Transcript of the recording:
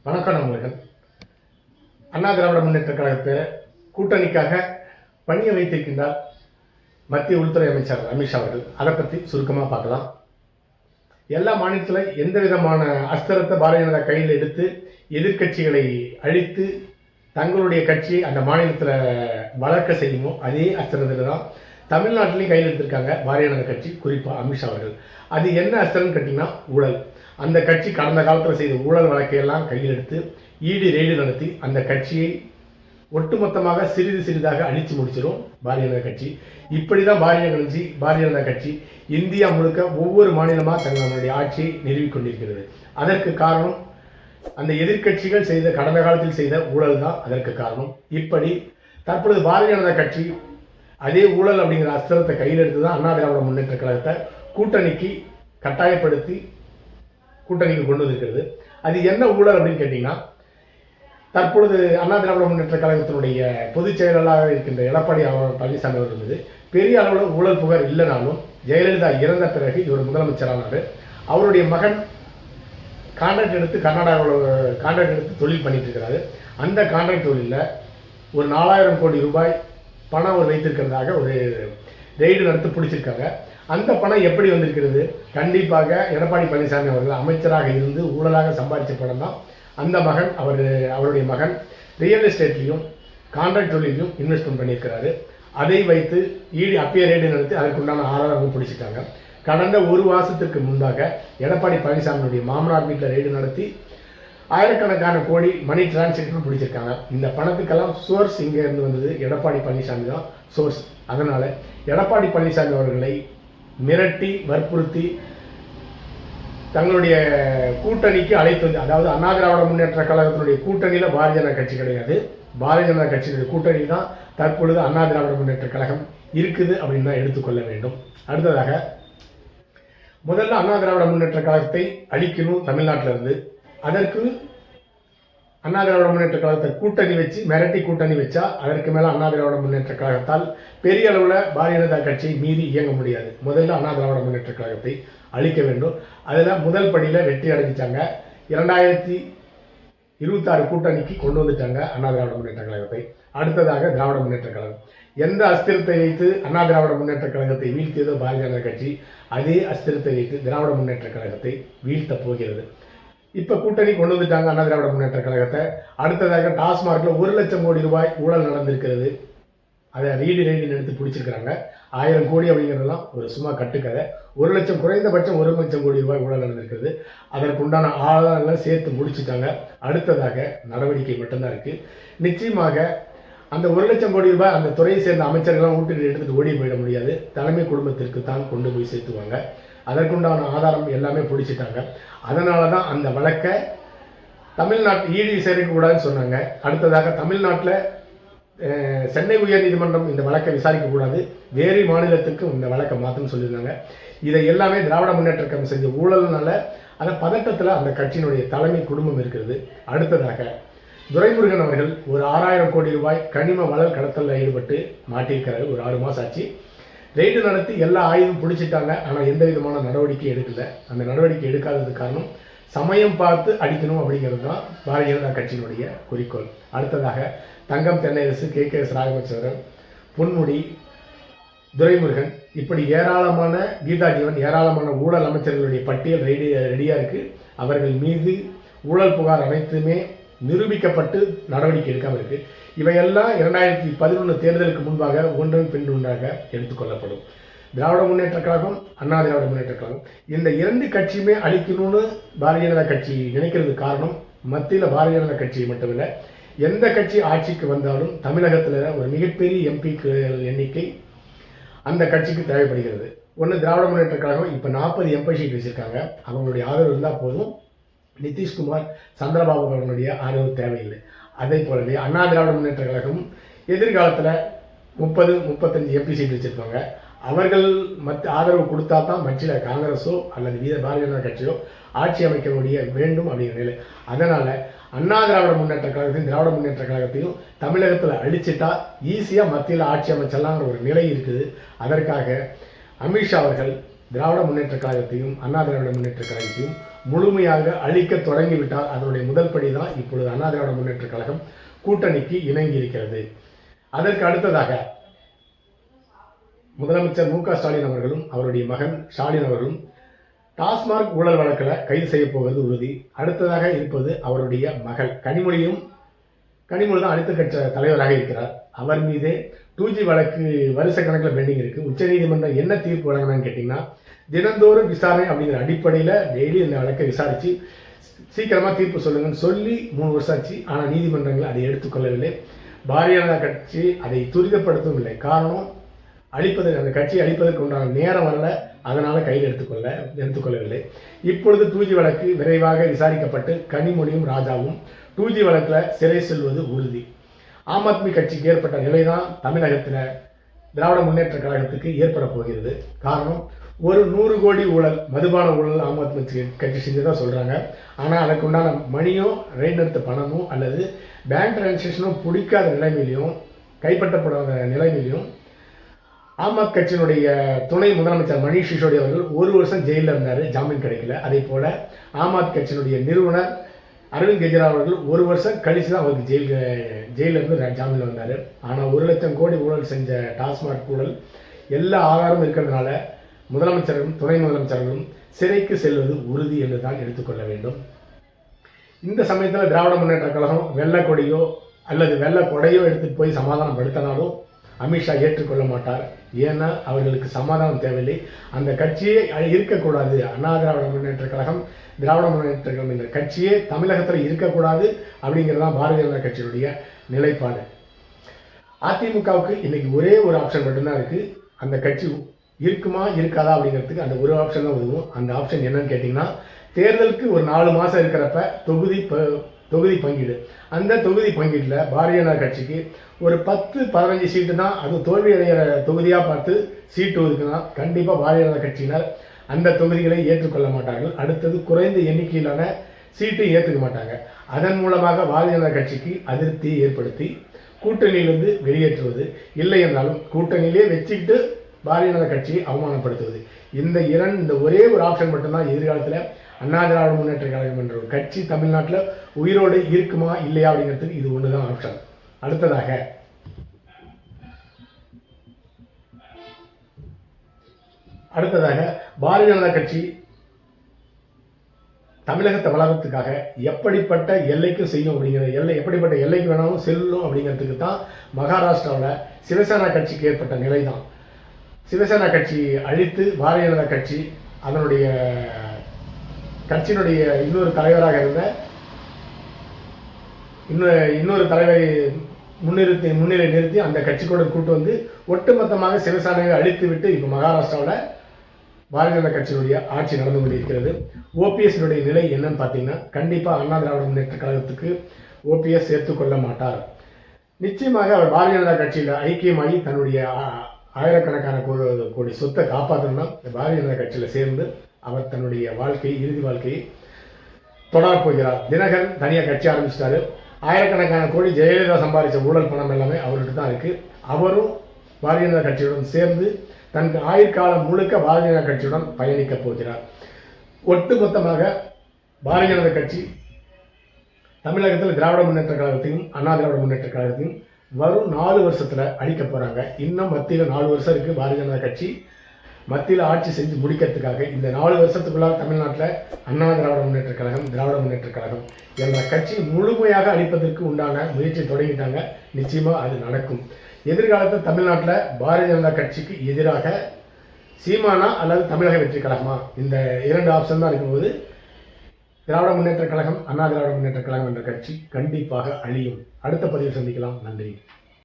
வணக்கம் நண்பர்கள். அண்ணா திராவிட முன்னேற்ற கழகத்தை கூட்டணிக்காக பணிய வைத்திருக்கின்றார் மத்திய உள்துறை அமைச்சர் அமித்ஷா அவர்கள். அதை பற்றி சுருக்கமாக பார்க்கலாம். எல்லா மாநிலத்தில் எந்த விதமான அஸ்திரத்தை பாரதிய ஜனதா கையில் எடுத்து எதிர்கட்சிகளை அழித்து தங்களுடைய கட்சியை அந்த மாநிலத்தில் வளர்க்க செய்யுமோ அதே அஸ்திரத்தில் தான் தமிழ்நாட்டிலையும் கையில் எடுத்திருக்காங்க பாரதிய ஜனதா கட்சி, குறிப்பாக அமித்ஷா அவர்கள். அது என்ன அஸ்திரம்னு கேட்டிங்கன்னா ஊழல். அந்த கட்சி கடந்த காலத்தில் செய்த ஊழல் வழக்கையெல்லாம் கையில் எடுத்து ஈடு ரெய்டு நடத்தி அந்த கட்சியை ஒட்டுமொத்தமாக சிறிது சிறிதாக அழித்து முடிச்சிடும் பாரதிய ஜனதா கட்சி. இப்படி தான் பாரதிய ஜனதா கட்சி இந்தியா முழுக்க ஒவ்வொரு மாநிலமாக தங்களுடைய ஆட்சியை நிறுவிக் கொண்டிருக்கிறது. அதற்கு காரணம் அந்த எதிர்கட்சிகள் செய்த கடந்த காலத்தில் செய்த ஊழல் தான் அதற்கு காரணம். இப்படி தற்பொழுது பாரதிய ஜனதா கட்சி அதே ஊழல் அப்படிங்கிற அஸ்திரத்தை கையில் எடுத்து தான் அண்ணா திராவிட முன்னேற்ற கழகத்தை கூட்டணிக்கு கட்டாயப்படுத்தி கூட்டணிக்கு கொண்டு வந்திருக்கிறது. அது என்ன ஊழல் அப்படின்னு கேட்டிங்கன்னா, தற்பொழுது அண்ணா திராவிட முன்னேற்ற கழகத்தினுடைய பொதுச் செயலாளராக இருக்கின்ற எடப்பாடி பழனிசாமி அவர்கள் மீது பெரிய அளவில் ஊழல் புகார் இல்லைனாலும் ஜெயலலிதா இறந்த பிறகு இவர் முதலமைச்சரானார். அவருடைய மகன் கான்ட்ராக்ட் எடுத்து கர்நாடகாவில் கான்ட்ராக்ட் எடுத்து தொழில் பண்ணிட்டு இருக்கிறாரு. அந்த கான்ட்ராக்ட் தொழிலில் ஒரு 4000 கோடி ரூபாய் பணம் அவர் வைத்திருக்கிறதாக ஒரு ரெய்டு நடத்தி பிடிச்சிருக்காங்க. அந்த பணம் எப்படி வந்திருக்கிறது? கண்டிப்பாக எடப்பாடி பழனிசாமி அவர்கள் அமைச்சராக இருந்து ஊழலாக சம்பாதிச்ச பணம் தான். அந்த மகன் அவருடைய மகன் ரியல் எஸ்டேட்லையும் கான்ட்ராக்ட் தொழிலையும் இன்வெஸ்ட்மெண்ட் பண்ணியிருக்கிறாரு. அதை வைத்து அப்பயே ரெய்டு நடத்தி அதற்குண்டான ஆதாரமும் பிடிச்சிட்டாங்க. கடந்த ஒரு மாதத்துக்கு முன்பாக எடப்பாடி பழனிசாமியுடைய மாமனார் வீட்டில் ரெய்டு நடத்தி ஆயிரக்கணக்கான கோடி மணி டிரான்சாக்ஷன் பிடிச்சிருக்காங்க. இந்த பணத்துக்கெல்லாம் சோர்ஸ் இங்கே இருந்து வந்தது எடப்பாடி பழனிசாமி தான் சோர்ஸ். அதனால் எடப்பாடி பழனிசாமி அவர்களை மிரட்டி வற்புறுத்தி தங்களுடைய கூட்டணிக்கு அழைத்து வந்து, அதாவது அண்ணா திராவிட முன்னேற்ற கழகத்தினுடைய கூட்டணியில் பாரதிய ஜனதா கட்சி கிடையாது, பாரதிய ஜனதா கட்சியினுடைய கூட்டணி தான் தற்பொழுது அண்ணா திராவிட முன்னேற்ற கழகம் இருக்குது அப்படின்னு தான் எடுத்துக்கொள்ள வேண்டும். அடுத்ததாக முதல்ல அண்ணா திராவிட முன்னேற்ற கழகத்தை அழிக்கணும் தமிழ்நாட்டில் இருந்து. அதற்கு அண்ணா திராவிட முன்னேற்ற கழகத்தை கூட்டணி வச்சு மிரட்டி கூட்டணி வச்சா அதற்கு மேலே அண்ணா திராவிட முன்னேற்ற கழகத்தால் பெரிய அளவில் பாரதிய ஜனதா கட்சியை மீறி இயங்க முடியாது. முதல்ல அண்ணா திராவிட முன்னேற்ற கழகத்தை அழிக்க வேண்டும். அதில் முதல் படியில் வெற்றி அடைஞ்சிட்டாங்க. 2026 கூட்டணிக்கு கொண்டு வந்துட்டாங்க அண்ணா திராவிட முன்னேற்ற கழகத்தை. அடுத்ததாக திராவிட முன்னேற்ற கழகம். எந்த அஸ்திரத்தை வைத்து அண்ணா திராவிட முன்னேற்ற கழகத்தை வீழ்த்தியதோ பாரதிய ஜனதா கட்சி, அதே அஸ்திரத்தை வைத்து திராவிட முன்னேற்ற கழகத்தை வீழ்த்த போகிறது. இப்போ கூட்டணி கொண்டு வந்துட்டாங்க அண்ணா திராவிட முன்னேற்ற கழகத்தை. அடுத்ததாக டாஸ்மார்க்கில் 1 லட்சம் கோடி ரூபாய் ஊழல் நடந்திருக்கிறது. அதை ரெய்டு எடுத்து பிடிச்சிருக்கிறாங்க. 1000 கோடி அப்படிங்கிறதெல்லாம் ஒரு சும்மா கட்டுக்கதை. 1 லட்சம், குறைந்தபட்சம் 1 லட்சம் கோடி ரூபாய் ஊழல் நடந்திருக்கிறது. அதற்குண்டான ஆதாரங்களை சேர்த்து முடிச்சுட்டாங்க. அடுத்ததாக நடவடிக்கை மட்டும்தான் இருக்குது. நிச்சயமாக அந்த 1 லட்சம் கோடி ரூபாய் அந்த துறையை சேர்ந்த அமைச்சர்கள்லாம் வீட்டுக்கு எடுத்துகிட்டு ஓடி போயிட முடியாது. தலைமை குடும்பத்திற்கு தான் கொண்டு போய் சேர்த்துவாங்க. அதற்குண்டான ஆதாரம் எல்லாமே பிடிச்சிட்டாங்க. அதனால தான் அந்த வழக்கை தமிழ்நாட்டு ஈடு சேர்க்கக்கூடாதுன்னு சொன்னாங்க. அடுத்ததாக தமிழ்நாட்டில் சென்னை உயர்நீதிமன்றம் இந்த வழக்கை விசாரிக்கக்கூடாது, வேறு மாநிலத்துக்கு இந்த வழக்கை மாற்றணும்னு சொல்லியிருந்தாங்க. இதை எல்லாமே திராவிட முன்னேற்ற கழகம் செஞ்ச ஊழல்னால அந்த பதட்டத்தில் அந்த கட்சியினுடைய தலைமை குடும்பம் இருக்கிறது. அடுத்ததாக துரைமுருகன் அவர்கள் ஒரு 6000 கோடி ரூபாய் கனிம வளல் கடத்தலில் ஈடுபட்டு மாட்டியிருக்கிறாரு. ஒரு 6 மாதம் ஆச்சு. ரெய்டு நடத்தி எல்லா ஆயுதம் பிடிச்சிட்டாங்க. ஆனால் எந்த விதமான நடவடிக்கை எடுக்கல. அந்த நடவடிக்கை எடுக்காததுக்கு காரணம் சமயம் பார்த்து அடிக்கணும் அப்படிங்கிறது தான் பாரதிய ஜனதா கட்சியினுடைய குறிக்கோள். அடுத்ததாக தங்கம் தென்னரசு, KKS ராஜபக்சேந்திரன், பொன்முடி, துரைமுருகன், இப்படி ஏராளமான கீதா ஜீவன், ஏராளமான ஊழல் அமைச்சர்களுடைய பட்டியல் ரெடியாக இருக்குது. அவர்கள் மீது ஊழல் புகார் அனைத்துமே நிரூபிக்கப்பட்டு நடவடிக்கை எடுக்காமல் இருக்குது. இவையெல்லாம் 2011 தேர்தலுக்கு முன்பாக ஒன்றன் பின் ஒன்றாக எடுத்துக்கொள்ளப்படும். திராவிட முன்னேற்ற கழகம், அண்ணா திராவிட முன்னேற்ற கழகம், இந்த 2 கட்சியுமே அழிக்கணும்னு பாரதிய ஜனதா கட்சி நினைக்கிறது காரணம், மத்தியில் பாரதிய ஜனதா கட்சி மட்டுமில்லை, எந்த கட்சி ஆட்சிக்கு வந்தாலும் தமிழகத்தில் ஒரு மிகப்பெரிய எம்பிக்கு எண்ணிக்கை அந்த கட்சிக்கு தேவைப்படுகிறது. ஒன்று திராவிட முன்னேற்ற கழகம் இப்போ 40 MP சீட் வச்சுருக்காங்க. அவங்களுடைய ஆதரவு இருந்தால் போதும். நிதிஷ்குமார், சந்திரபாபு அவர்களுடைய ஆதரவு தேவையில்லை. அதே போலவே அண்ணா திராவிட முன்னேற்ற கழகம் எதிர்காலத்தில் 30-35 MP சீட் வச்சுருப்பாங்க. அவர்கள் ஆதரவு கொடுத்தா தான் மத்தியில் காங்கிரஸோ அல்லது பாரதிய ஜனதா கட்சியோ ஆட்சி அமைக்க வேண்டும் அப்படிங்கிற நிலை. அதனால் அண்ணா திராவிட முன்னேற்ற கழகத்தையும் திராவிட முன்னேற்ற கழகத்தையும் தமிழகத்தில் அழிச்சிட்டா ஈஸியாக மத்தியில் ஆட்சி அமைச்சலாங்கிற ஒரு நிலை இருக்குது. அதற்காக அமித்ஷா அவர்கள் திராவிட முன்னேற்ற கழகத்தையும் அண்ணா திராவிட முன்னேற்ற கழகத்தையும் முழுமையாக அழிக்க தொடங்கிவிட்டால் அதனுடைய முதல் படி தான் இப்பொழுது அண்ணா திராவிட முன்னேற்ற கழகம் கூட்டணிக்கு இணங்கி இருக்கிறது. அதற்கு அடுத்ததாக முதலமைச்சர் மு.க. ஸ்டாலின் அவர்களும் அவருடைய மகன் ஸ்டாலின் அவர்களும் டாஸ்மாக் ஊழல் வழக்கில் கைது செய்ய போவது உறுதி. அடுத்ததாக இருப்பது அவருடைய மகள் கனிமொழி தான் அடுத்த கட்சி தலைவராக இருக்கிறார். அவர் மீதே 2G வழக்கு வருஷ கணக்கில் பெண்டிங் இருக்குது. உச்சநீதிமன்றம் என்ன தீர்ப்பு வழங்கினான்னு கேட்டிங்கன்னா, தினந்தோறும் விசாரணை அப்படிங்கிற அடிப்படையில் டெய்லி இந்த வழக்கை விசாரித்து சீக்கிரமாக தீர்ப்பு சொல்லுங்கன்னு சொல்லி 3 வருஷம் ஆச்சு. ஆனால் நீதிமன்றங்கள் அதை எடுத்துக்கொள்ளவில்லை. பாரதிய ஜனதா கட்சி அதை துரிதப்படுத்தவும் இல்லை. காரணம், அந்த கட்சியை அழிப்பதற்கு உண்டான நேரம் வரல, அதனால் கையில் எடுத்துக்கொள்ளவில்லை. இப்பொழுது 2G வழக்கு விரைவாக விசாரிக்கப்பட்டு கனிமொழியும் ராஜாவும் 2G வழக்கில் சிறை செல்வது உறுதி. ஆம் ஆத்மி கட்சிக்கு ஏற்பட்ட நிலைதான் தமிழகத்தில் திராவிட முன்னேற்ற கழகத்துக்கு ஏற்பட போகிறது. காரணம், ஒரு 100 கோடி ஊழல், மதுபான ஊழல் ஆம் ஆத்மி கட்சி செஞ்சதாக சொல்கிறாங்க. ஆனால் அதற்கு உண்டான மணியோ ரைட் எடுத்த பணமோ அல்லது பேங்க் டிரான்சாக்ஷனும் பிடிக்காத நிலைமையிலையும் கைப்பற்றப்படாத நிலைமையிலையும் ஆம் ஆத்மி கட்சியினுடைய துணை முதலமைச்சர் மணீஷ் சிசோடியா அவர்கள் 1 வருஷம் ஜெயிலில் இருந்தார், ஜாமீன் கிடைக்கல. அதே போல் ஆம் ஆத்மி கட்சியினுடைய நிறுவனர் அரவிந்த் கெஜ்ரிவால் அவர்கள் 1 வருஷம் கழித்து தான் அவருக்கு ஜெயிலிருந்து ஜாமீனில் வந்தார். ஆனால் 1 லட்சம் கோடி ஊழல் செஞ்ச டாஸ்மாக் ஊழல் எல்லா ஆதாரமும் இருக்கிறதுனால முதலமைச்சர்களும் துணை முதலமைச்சர்களும் சிறைக்கு செல்வது உறுதி என்று தான் எடுத்துக்கொள்ள வேண்டும். இந்த சமயத்தில் திராவிட முன்னேற்ற கழகம் வெள்ளக்கொடியோ அல்லது வெள்ளக்கொடையோ எடுத்துகிட்டு போய் சமாதானப்படுத்தினாலும் அமித்ஷா ஏற்றுக்கொள்ள மாட்டார். ஏன்னா அவர்களுக்கு சமாதானம் தேவையில்லை. அந்த கட்சியே இருக்கக்கூடாது. அண்ணா திராவிட முன்னேற்ற கழகம், திராவிட முன்னேற்ற கழகம் என்ற கட்சியே தமிழகத்தில் இருக்கக்கூடாது அப்படிங்கிறது தான் பாரதிய ஜனதா கட்சியினுடைய நிலைப்பாடு. அதிமுகவுக்கு இன்னைக்கு ஒரே ஒரு ஆப்ஷன் மட்டும்தான் இருக்குது. அந்த கட்சி இருக்குமா இருக்காதா அப்படிங்கிறதுக்கு அந்த ஒரு ஆப்ஷன் தான் உதவும். அந்த ஆப்ஷன் என்னன்னு கேட்டிங்கன்னா, தேர்தலுக்கு ஒரு 4 மாதம் இருக்கிறப்ப தொகுதி பங்கீடு. அந்த தொகுதி பங்கீட்டில் பாரதிய ஜனதா கட்சிக்கு ஒரு 10-15 சீட்டு தான், அது தோல்வி அடைகிற தொகுதியாக பார்த்து சீட்டு ஒதுக்குனா கண்டிப்பாக பாரதிய ஜனதா கட்சியினர் அந்த தொகுதிகளை ஏற்றுக்கொள்ள மாட்டார்கள். அடுத்தது குறைந்த எண்ணிக்கையிலான சீட்டை ஏற்றுக்க மாட்டாங்க. அதன் மூலமாக பாரதிய ஜனதா கட்சிக்கு அதிருப்தியை ஏற்படுத்தி கூட்டணியிலிருந்து வெளியேற்றுவது, இல்லை என்றாலும் கூட்டணியிலே வச்சுக்கிட்டு பாரதிய ஜனதா கட்சியை அவமானப்படுத்துவது. இந்த ஒரே ஒரு ஆப்ஷன் மட்டும்தான் எதிர்காலத்தில் அண்ணா திராவிட முன்னேற்ற கழகம் என்ற ஒரு கட்சி தமிழ்நாட்டில் உயிரோடு இருக்குமா இல்லையா அப்படிங்கிறதுக்கு இது ஒன்று தான் ஆப்ஷன். அடுத்ததாக பாரதிய ஜனதா கட்சி தமிழகத்தை வளர்றதுக்காக எப்படிப்பட்ட எல்லைக்கும் செய்யும் அப்படிங்கிற எப்படிப்பட்ட எல்லைக்கு வேணாலும் செல்லும் அப்படிங்கிறதுக்கு தான் மகாராஷ்டிராவில் சிவசேனா கட்சிக்கு ஏற்பட்ட நிலை தான். சிவசேனா கட்சி அழித்து பாரதிய ஜனதா கட்சி அதனுடைய கட்சியினுடைய தலைவராக இருந்த இன்னொரு தலைவரை முன்னிலை நிறுத்தி அந்த கட்சி கூட கூட்டு வந்து ஒட்டுமொத்தமாக சிவசேனாவை அழித்து விட்டு இப்போ மகாராஷ்டிராவில் பாரதிய ஜனதா கட்சியினுடைய ஆட்சி நடந்து கொண்டிருக்கிறது. ஓபிஎஸ்னுடைய நிலை என்னன்னு பார்த்தீங்கன்னா, கண்டிப்பாக அண்ணா திராவிட முன்னேற்ற கழகத்துக்கு ஓபிஎஸ் சேர்த்துக்கொள்ள மாட்டார். நிச்சயமாக அவர் பாரதிய ஜனதா கட்சியில் ஐக்கியமாகி தன்னுடைய ஆயிரக்கணக்கான கோடி சொத்தை காப்பாற்றணும்னா பாரதிய ஜனதா கட்சியில் சேர்ந்து அவர் தன்னுடைய இறுதி வாழ்க்கையை தொடரப் போகிறார். தினகரன் தனியாக கட்சி ஆரம்பிச்சிட்டாரு. ஆயிரக்கணக்கான கோடி ஜெயலலிதா சம்பாதிச்ச ஊழல் பணம் எல்லாமே அவர்கிட்ட தான் இருக்குது. அவரும் பாரதிய ஜனதா கட்சியுடன் சேர்ந்து தனக்கு ஆயுட்காலம் முழுக்க பாரதிய ஜனதா கட்சியுடன் பயணிக்கப் போகிறார். ஒட்டுமொத்தமாக பாரதிய ஜனதா கட்சி தமிழகத்தில் திராவிட முன்னேற்ற கழகத்தையும் அண்ணா திராவிட முன்னேற்ற கழகத்தையும் வரும் 4 வருஷத்தில் அழிக்க போகிறாங்க. இன்னும் மத்தியில் 4 வருஷம் இருக்குது. பாரதிய ஜனதா கட்சி மத்தியில் ஆட்சி செஞ்சு முடிக்கிறதுக்காக இந்த 4 வருஷத்துக்குள்ளாக தமிழ்நாட்டில் அண்ணா திராவிட முன்னேற்ற கழகம், திராவிட முன்னேற்ற கழகம் என்ற கட்சி முழுமையாக அழிப்பதற்கு உண்டான முயற்சி தொடங்கிட்டாங்க. நிச்சயமாக அது நடக்கும். எதிர்காலத்தில் தமிழ்நாட்டில் பாரதிய ஜனதா கட்சிக்கு எதிராக சீமானா அல்லது தமிழக வெற்றி கழகமா, இந்த 2 ஆப்ஷன் தான் இருக்கும்போது திராவிட முன்னேற்ற கழகம், அண்ணா திராவிட முன்னேற்ற கழகம் என்ற கட்சி கண்டிப்பாக அழியும். அடுத்த பதிவில் சந்திக்கலாம். நன்றி.